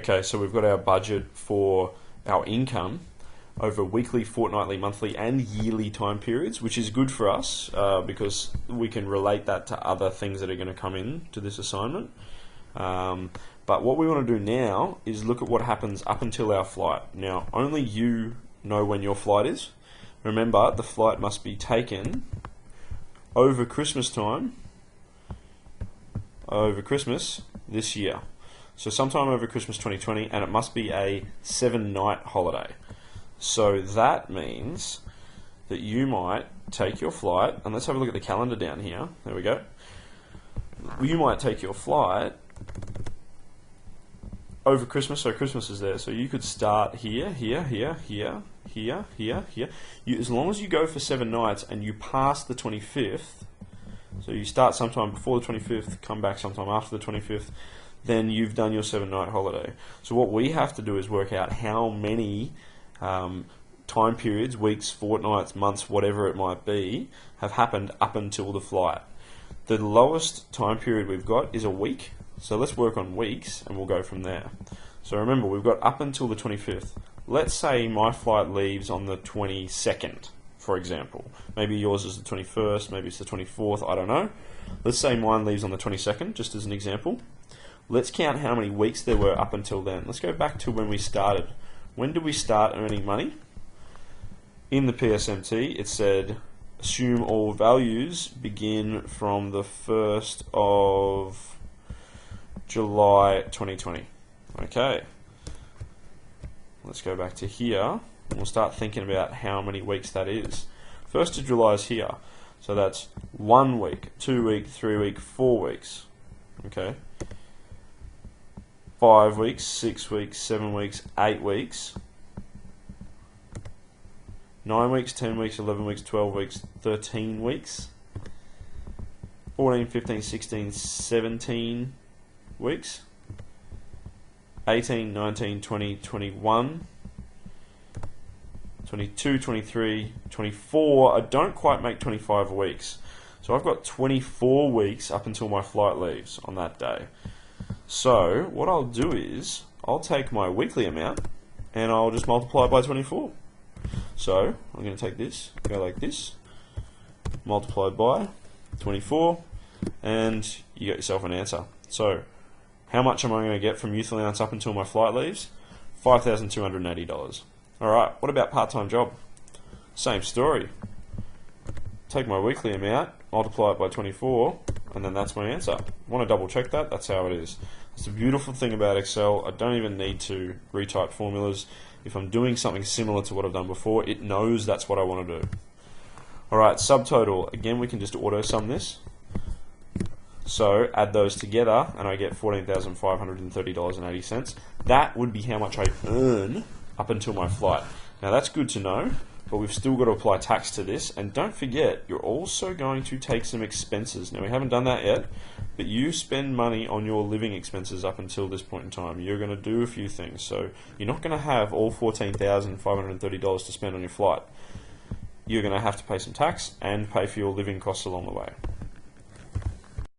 Okay, so we've got our budget for our income over weekly, fortnightly, monthly, and yearly time periods, which is good for us because we can relate that to other things that are going to come in to this assignment. But what we want to do now is look at what happens up until our flight. Now, only you know when your flight is. Remember, the flight must be taken over Christmas time, over Christmas this year. So sometime over Christmas 2020, and it must be a 7-night holiday. So that means that you might take your flight, and let's have a look at the calendar down here. There we go. You might take your flight over Christmas, so Christmas is there. So you could start here, here, here, here, here, here, here. As long as you go for 7 nights and you pass the 25th, so you start sometime before the 25th, come back sometime after the 25th, then you've done your 7-night holiday. So what we have to do is work out how many time periods, weeks, fortnights, months, whatever it might be, have happened up until the flight. The lowest time period we've got is a week, so let's work on weeks and we'll go from there. So remember, we've got up until the 25th. Let's say my flight leaves on the 22nd, for example. Maybe yours is the 21st, maybe it's the 24th, I don't know. Let's say mine leaves on the 22nd, just as an example. Let's count how many weeks there were up until then. Let's go back to when we started. When did we start earning money? In the PSMT, it said, assume all values begin from the 1st of July 2020. Okay. Let's go back to here, and we'll start thinking about how many weeks that is. 1st of July is here. So that's 1 week, 2 week, 3 week, 4 weeks. Okay. 5 weeks, 6 weeks, 7 weeks, 8 weeks, 9 weeks, 10 weeks, 11 weeks, 12 weeks, 13 weeks, 14, 15, 16, 17 weeks, 18, 19, 20, 21, 22, 23, 24. I don't quite make 25 weeks. So I've got 24 weeks up until my flight leaves on that day. So what I'll do is I'll take my weekly amount and I'll just multiply it by 24. So I'm going to take this, go like this, multiplied by 24, and you get yourself an answer. So how much am I going to get from youth allowance up until my flight leaves? $5,280. Alright, what about part-time job? Same story. Take my weekly amount, multiply it by 24, and then that's my answer. Want to double check that? That's how it is. It's the beautiful thing about Excel. I don't even need to retype formulas. If I'm doing something similar to what I've done before, it knows that's what I want to do. Alright, subtotal. Again, we can just auto sum this. So add those together and I get $14,530.80. That would be how much I earn up until my flight. Now that's good to know, but we've still got to apply tax to this. And don't forget, you're also going to take some expenses. Now we haven't done that yet, but you spend money on your living expenses up until this point in time. You're going to do a few things. So you're not going to have all $14,530 to spend on your flight. You're going to have to pay some tax and pay for your living costs along the way.